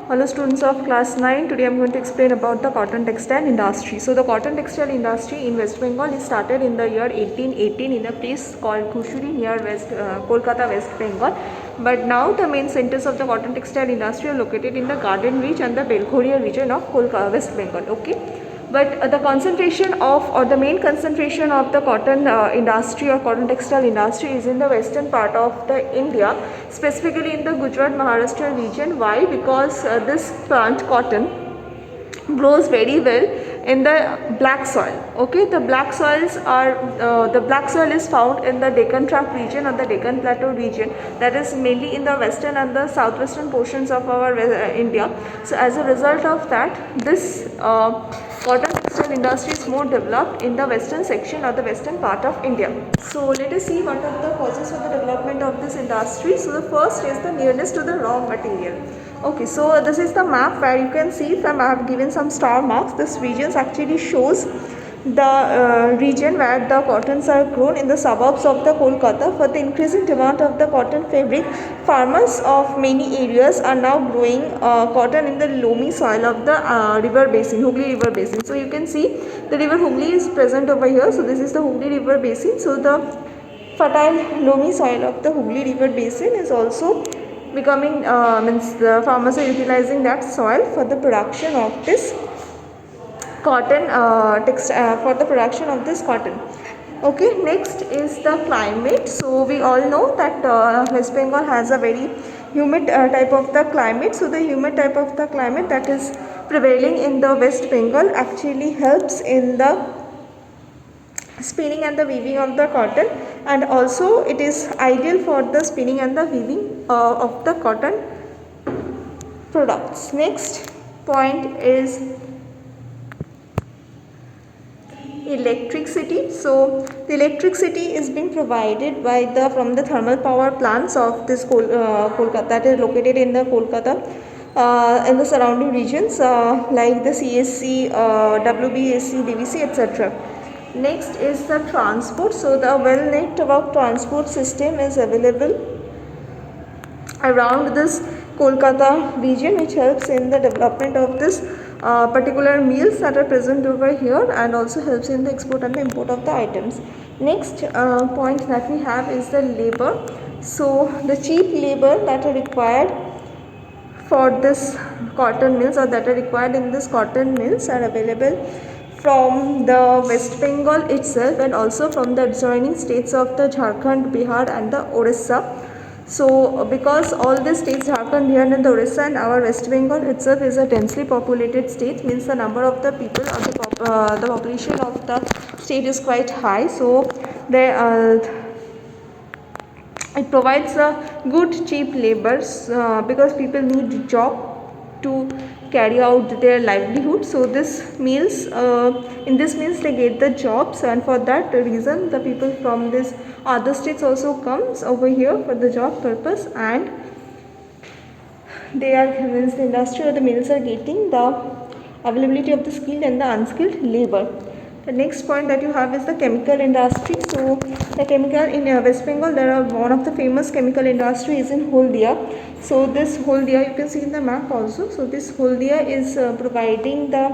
Hello students of class 9. Today I am going to explain about the cotton textile industry. So the cotton textile industry in West Bengal is started in the year 1818 in a place called Khushuri near Kolkata, West Bengal. But now the main centers of the cotton textile industry are located in the Garden Reach and the Belghoria region of Kolkata, West Bengal. Okay. But the concentration of or the main concentration of the cotton industry or cotton textile industry is in the western part of the India, specifically in the Gujarat Maharashtra region. Why? Because this plant cotton grows very well in the black soil. Okay, the black soils are the black soil is found in the Deccan Tract region or the Deccan Plateau region, that is mainly in the western and the southwestern portions of our India. So as a result of that, this cotton textile industry is more developed in the western section or the western part of India. So let us see what are the causes for the development of this industry. So the first is the nearness to the raw material. Okay, so this is the map where you can see from I have given some star marks. This region actually shows the region where the cottons are grown in the suburbs of the Kolkata. For the increasing demand of the cotton fabric, farmers of many areas are now growing cotton in the loamy soil of the river basin, Hooghly river basin. So you can see the river Hooghly is present over here. So this is the Hooghly river basin. So the fertile loamy soil of the Hooghly river basin is also becoming means the farmers are utilizing that soil for the production of this cotton for the production of this cotton. Okay, next is the climate. So we all know that West Bengal has a very humid type of the climate. So the humid type of the climate that is prevailing in the West Bengal actually helps in the spinning and the weaving of the cotton, and also it is ideal for the spinning and the weaving of the cotton products. Next point is electricity. So the electricity is being provided by the from the thermal power plants of this Kolkata, that is located in the Kolkata in the surrounding regions like the CSC, WBSC, DVC, etc. Next is the transport. So the well network transport system is available around this Kolkata region, which helps in the development of this particular mills that are present over here, and also helps in the export and the import of the items. Next point that we have is the labor. So the cheap labor that are required for this cotton mills or that are required in this cotton mills are available from the West Bengal itself and also from the adjoining states of the Jharkhand, Bihar and the Orissa. So because all the states Jharkhand, Bihar and the Orissa and our West Bengal itself is a densely populated state, means the number of the people or the population of the state is quite high. So it provides a good cheap labor because people need job to carry out their livelihood. So this means in this means they get the jobs, and for that reason the people from this other states also comes over here for the job purpose, and they are means the industry or the mills are getting the availability of the skilled and the unskilled labor. The next point that you have is the chemical industry. So the chemical in West Bengal, there are one of the famous chemical industry is in Haldia. So this Haldia, you can see in the map also. So this Haldia is providing the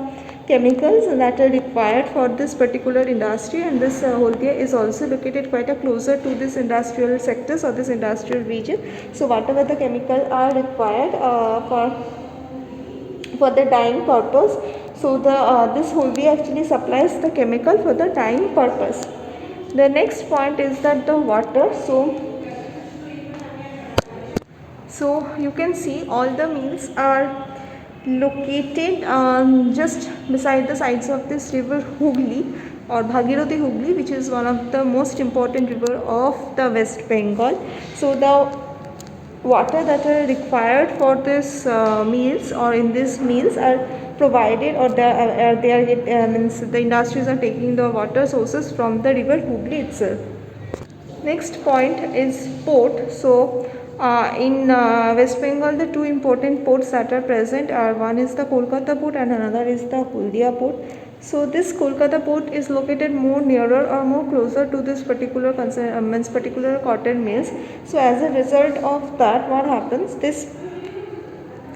chemicals that are required for this particular industry, and this Haldia is also located quite a closer to this industrial sectors or this industrial region. So whatever the chemical are required for the dyeing purpose, so the this Haldia actually supplies the chemical for the dyeing purpose. The next point is that the water. So you can see all the mills are located just beside the sides of this river Hooghly or Bhagirathi Hooghly, which is one of the most important river of the West Bengal. So the water that are required for this meals or in these meals are provided, or means the industries are taking the water sources from the river Hooghly itself. Next point is port. So in West Bengal, the two important ports that are present are, one is the Kolkata port and another is the Haldia port. So this Kolkata port is located more nearer or more closer to this particular particular cotton mills. So as a result of that, what happens, this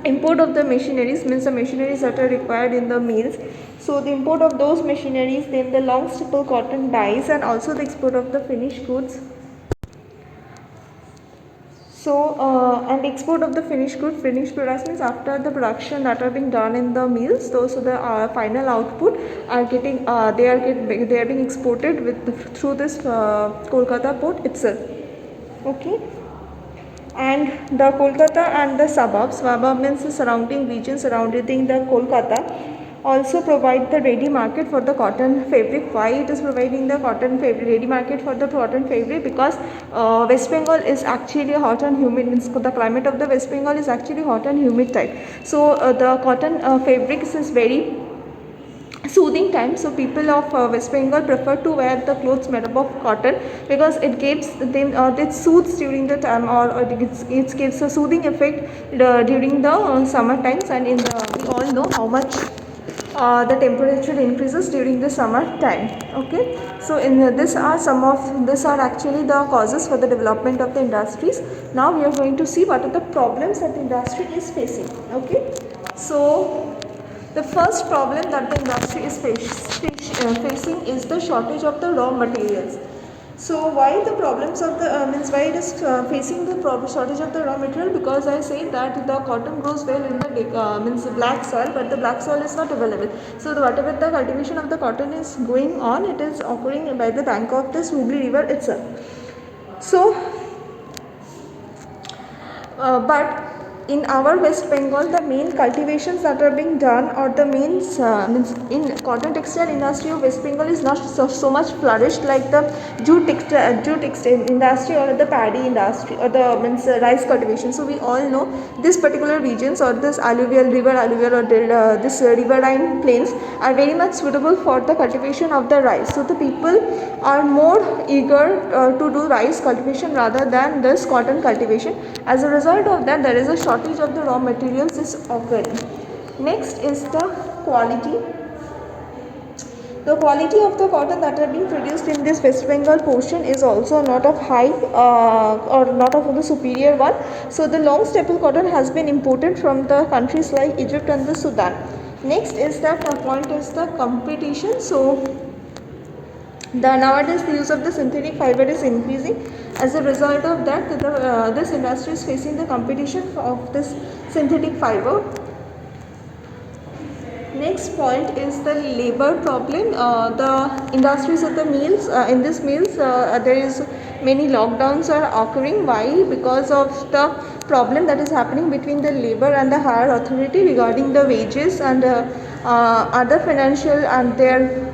import of the machineries means the machineries that are required in the mills. So the import of those machineries, then the long staple cotton dyes, and also the export of the finished goods. So and export of the finished good, finished products means after the production that are being done in the mills, so the final output are getting they are being exported through this Kolkata port itself. Okay. And the Kolkata and the suburbs means the surrounding region surrounding the Kolkata, also provide the ready market for the cotton fabric. Why it is providing the cotton fabric ready market for the cotton fabric? Because West Bengal is actually a hot and humid, means the climate of the West Bengal is actually hot and humid type. So the cotton fabrics is very soothing time, so people of West Bengal prefer to wear the clothes made up of cotton because it gives them it soothes during the time, or it gives a soothing effect during the summer times. And in the, we all know how much the temperature increases during the summer time. Okay, so in this are some of this are actually the causes for the development of the industries. Now we are going to see what are the problems that the industry is facing. Okay, so the first problem that the industry is facing is the shortage of the raw materials. So why the problems of the why it is facing the shortage of the raw material? Because I say that the cotton grows well in the black soil, but the black soil is not available. So whatever the cultivation of the cotton is going on, it is occurring by the bank of this Hooghly river itself. So but in our West Bengal, the main cultivations that are being done, or the main means in cotton textile industry of West Bengal is not so much flourished like the jute textile industry or the paddy industry or the rice cultivation. So we all know this particular regions or this river alluvial or this riverine plains are very much suitable for the cultivation of the rice. So the people are more eager to do rice cultivation rather than this cotton cultivation. As a result of that, there is a shortage of the raw materials is occurring. Next is the quality. The quality of the cotton that are being produced in this West Bengal portion is also not of high or not of the superior one. So the long staple cotton has been imported from the countries like Egypt and the Sudan. Next is that point is the competition. So nowadays the use of the synthetic fiber is increasing. As a result of that, this industry is facing the competition of this synthetic fiber. Next point is the labor problem. The industries of the mills, in these mills there is many lockdowns are occurring. Why? Because of the problem that is happening between the labor and the higher authority regarding the wages and other financial and their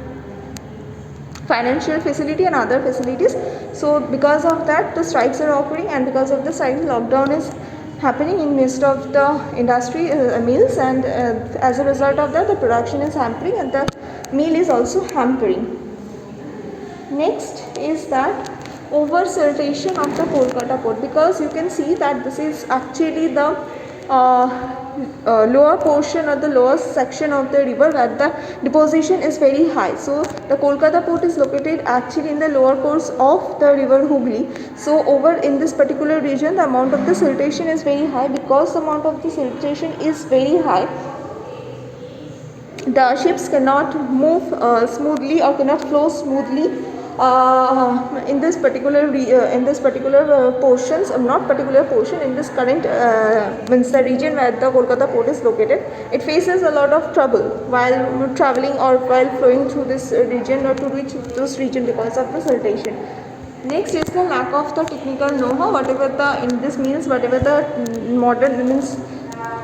financial facility and other facilities. So because of that the strikes are occurring, and because of the strike lockdown is happening in midst of the industry mills, and as a result of that the production is hampering and the mill is also hampering. Next is that oversiltation of the Kolkata port, because you can see that this is actually the lower portion or the lower section of the river where the deposition is very high. So the Kolkata port is located actually in the lower course of the river Hooghly. So over in this particular region the amount of the siltation is very high. Because the amount of the siltation is very high, the ships cannot move smoothly or cannot flow smoothly in this particular portions, not particular portion, in this current means the region where the Kolkata port is located. It faces a lot of trouble while traveling or while flowing through this region or to reach this region because of the siltation. Next is the lack of the technical know-how. Whatever the in this means, whatever the modern means,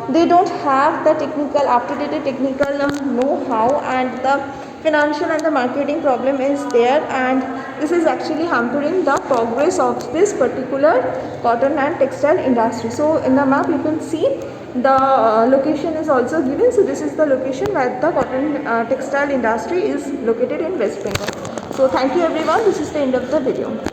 they don't have the technical up-to-date technical know-how, and the financial and the marketing problem is there, and this is actually hampering the progress of this particular cotton and textile industry. So in the map you can see the location is also given. So this is the location where the cotton textile industry is located in West Bengal. So thank you everyone, this is the end of the video.